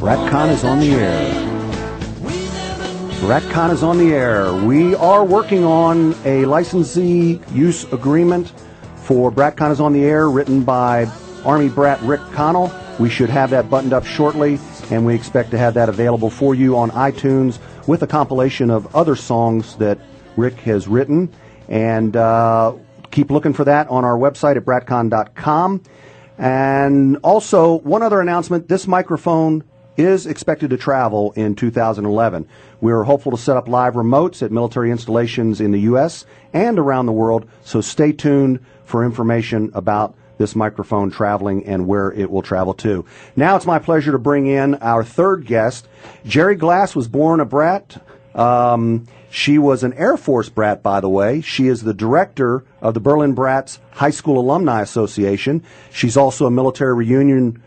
BratCon is on the air. BratCon is on the air. We are working on a licensee use agreement for BratCon is on the air, written by Army Brat Rick Connell. We should have that buttoned up shortly, and we expect to have that available for you on iTunes with a compilation of other songs that Rick has written. And keep looking for that on our website at bratcon.com. And also, one other announcement, this microphone is expected to travel in 2011. We're hopeful to set up live remotes at military installations in the U.S. and around the world, so stay tuned for information about this microphone traveling and where it will travel to. Now it's my pleasure to bring in our third guest. Jerry Glass was born a brat. She was an Air Force brat, by the way. She is the director of the Berlin Brats High School Alumni Association. She's also a military reunion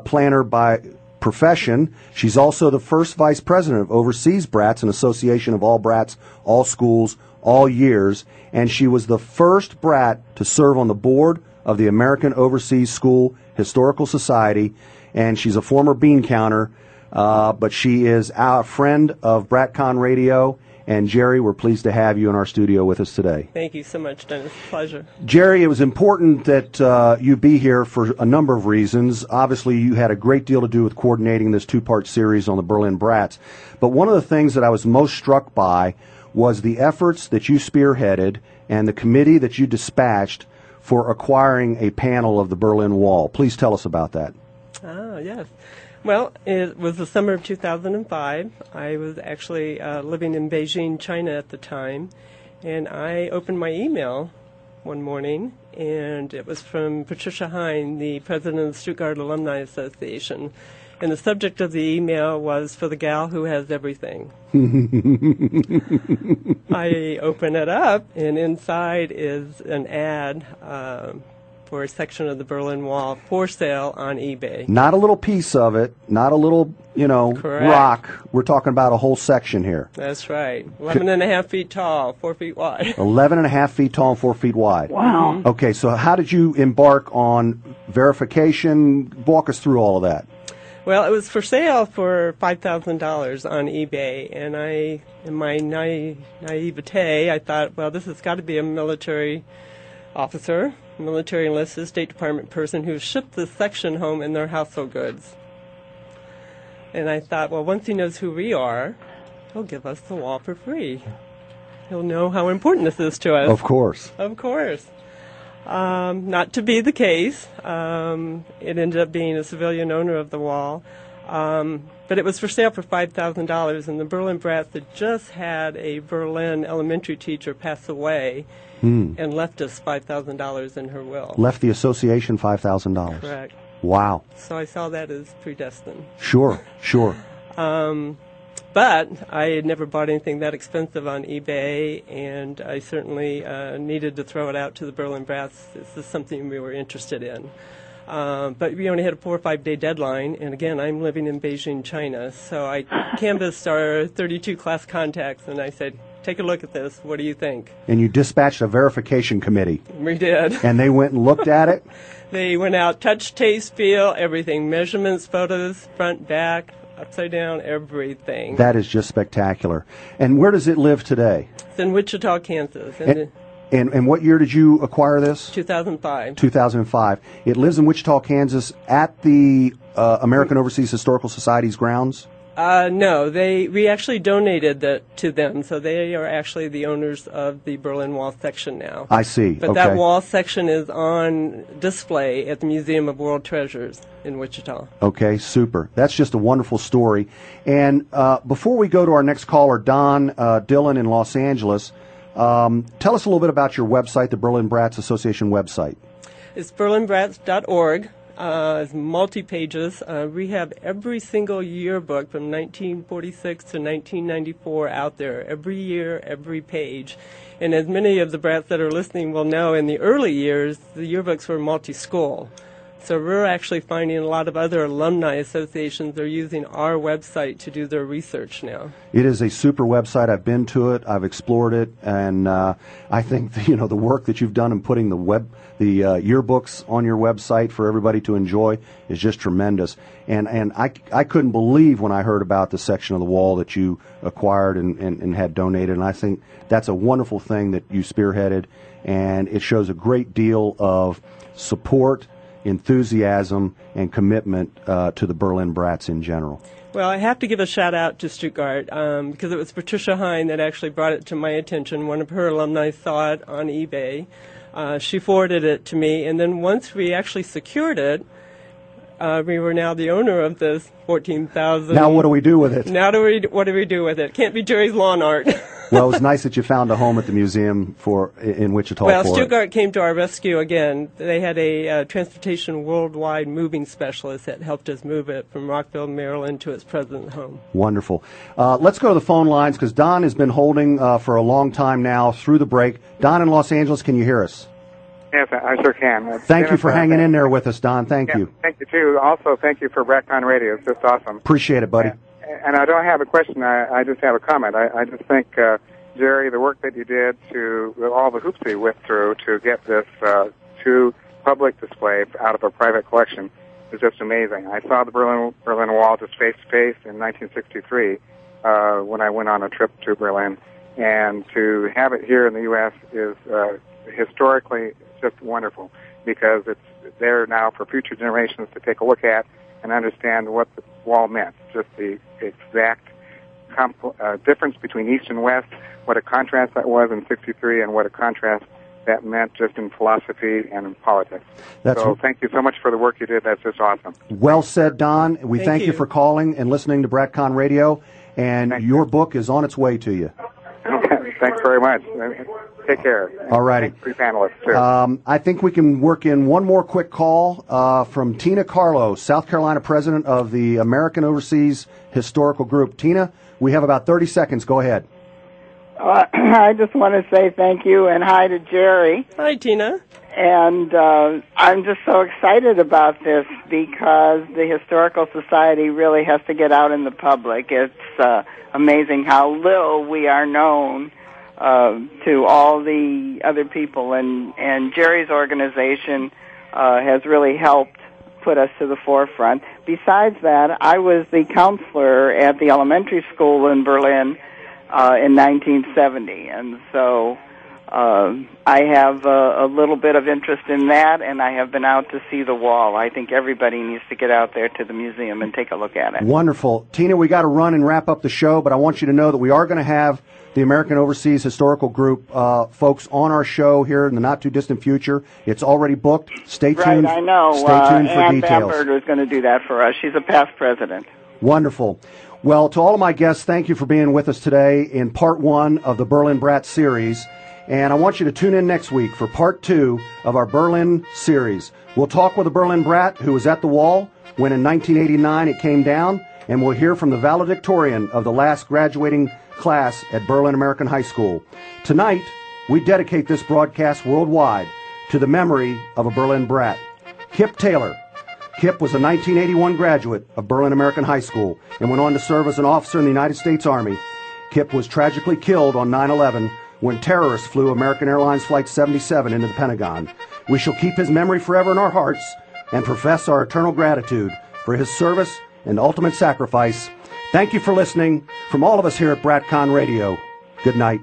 planner by profession. She's also the first vice president of Overseas Brats, an association of all brats, all schools, all years. And she was the first brat to serve on the board of the American Overseas School Historical Society. And she's a former bean counter, but she is a friend of BratCon Radio. And Jerry, we're pleased to have you in our studio with us today. Thank you so much, Dennis. Pleasure. Jerry, it was important that you be here for a number of reasons. Obviously, you had a great deal to do with coordinating this two-part series on the Berlin Brats. But one of the things that I was most struck by was the efforts that you spearheaded and the committee that you dispatched for acquiring a panel of the Berlin Wall. Please tell us about that. Ah, yes. Well, it was the summer of 2005. I was actually living in Beijing, China at the time, and I opened my email one morning, and it was from Patricia Hine, the president of the Stuttgart Alumni Association. And the subject of the email was for the gal who has everything. I open it up, and inside is an ad for a section of the Berlin Wall for sale on eBay. Not a little piece of it, not a little, Correct. rock. We're talking about a whole section here. That's right. 11 and a half feet tall, 4 feet wide. 11 and a half feet tall and 4 feet wide. Wow. Okay, so how did you embark on verification? Walk us through all of that. Well, it was for sale for $5,000 on eBay, and in my naivete, I thought, well, this has got to be a military officer, military enlisted State Department person who shipped this section home in their household goods. And I thought, well, once he knows who we are, he'll give us the wall for free. He'll know how important this is to us. Of course. Of course. Not to be the case. It ended up being a civilian owner of the wall. But it was for sale for $5,000, and the Berlin Brats had just had a Berlin elementary teacher pass away and left us $5,000 in her will. Left the association $5,000. Correct. Wow. So I saw that as predestined. Sure. But I had never bought anything that expensive on eBay, and I certainly needed to throw it out to the Berlin Brats. This is something we were interested in. But we only had a 4 or 5 day deadline, and again, I'm living in Beijing, China. So I canvassed our 32 class contacts, and I said, take a look at this. What do you think? And you dispatched a verification committee. We did. And they went and looked at it? They went out, touch, taste, feel, everything. Measurements, photos, front, back, upside down, everything. That is just spectacular. And where does it live today? It's in Wichita, Kansas. And what year did you acquire this? 2005. 2005. It lives in Wichita, Kansas at the American Overseas Historical Society's grounds? No, we actually donated that to them, so they are actually the owners of the Berlin Wall section now. I see. But that wall section is on display at the Museum of World Treasures in Wichita. Okay, super. That's just a wonderful story. And before we go to our next caller, Don Dillon in Los Angeles, tell us a little bit about your website, the Berlin Brats Association website. It's berlinbrats.org. It's multi-pages. We have every single yearbook from 1946 to 1994 out there, every year, every page. And as many of the brats that are listening will know, in the early years, the yearbooks were multi-school. So we're actually finding a lot of other alumni associations are using our website to do their research now. It is a super website. I've been to it. I've explored it, and I think the work that you've done in putting the yearbooks on your website for everybody to enjoy is just tremendous. And I couldn't believe when I heard about the section of the wall that you acquired and had donated. And I think that's a wonderful thing that you spearheaded, and it shows a great deal of support, enthusiasm, and commitment to the Berlin Brats in general. Well, I have to give a shout out to Stuttgart because it was Patricia Hine that actually brought it to my attention. One of her alumni saw it on eBay. She forwarded it to me, and then once we actually secured it, we were now the owner of this 14,000. Now what do we do with it? What do we do with it? Can't be Jerry's lawn art. Well, it was nice that you found a home at the museum in Wichita. Well, Stuttgart came to our rescue again. They had a Transportation Worldwide moving specialist that helped us move it from Rockville, Maryland to its present home. Wonderful. Let's go to the phone lines because Don has been holding for a long time now through the break. Don in Los Angeles, can you hear us? Yes, I sure can. Thank you for hanging in there with us, Don. Thank you. Thank you, too. Also, thank you for BratCon Radio. It's just awesome. Appreciate it, buddy. And I don't have a question. I just have a comment. I just think, Jerry, the work that you did all the hoops that you went through to get this to public display out of a private collection is just amazing. I saw the Berlin Wall just face-to-face in 1963 when I went on a trip to Berlin. And to have it here in the U.S. is historically just wonderful because it's there now for future generations to take a look at and understand what the wall meant, just the exact difference between East and West, what a contrast that was in 63 and what a contrast that meant just in philosophy and in politics. So thank you so much for the work you did. That's just awesome. Well said, Don. We thank you for calling and listening to BratCon Radio, and your book is on its way to you. Thanks very much. Take care. All righty. Thanks for your panelists, too. I think we can work in one more quick call from Tina Carlo, South Carolina president of the American Overseas Historical Group. Tina, we have about 30 seconds. Go ahead. I just want to say thank you and hi to Jerry. Hi, Tina. And I'm just so excited about this because the Historical Society really has to get out in the public. It's amazing how little we are known to all the other people, and Jerry's organization has really helped put us to the forefront. Besides that, I was the counselor at the elementary school in Berlin in 1970, and so I have a little bit of interest in that, and I have been out to see the wall. I think everybody needs to get out there to the museum and take a look at it. Wonderful. Tina, we got to run and wrap up the show, but I want you to know that we are going to have the American Overseas Historical Group folks on our show here in the not-too-distant future. It's already booked. Stay tuned. Right, I know. Stay tuned for Ann details. Bamberg is going to do that for us. She's a past president. Wonderful. Well, to all of my guests, thank you for being with us today in Part 1 of the Berlin Brats series. And I want you to tune in next week for Part 2 of our Berlin series. We'll talk with a Berlin Brat who was at the wall when in 1989 it came down, and we'll hear from the valedictorian of the last graduating class at Berlin American High School. Tonight, we dedicate this broadcast worldwide to the memory of a Berlin Brat, Kip Taylor. Kip was a 1981 graduate of Berlin American High School and went on to serve as an officer in the United States Army. Kip was tragically killed on 9/11 when terrorists flew American Airlines Flight 77 into the Pentagon. We shall keep his memory forever in our hearts and profess our eternal gratitude for his service and ultimate sacrifice. Thank you for listening. From all of us here at BratCon Radio, good night.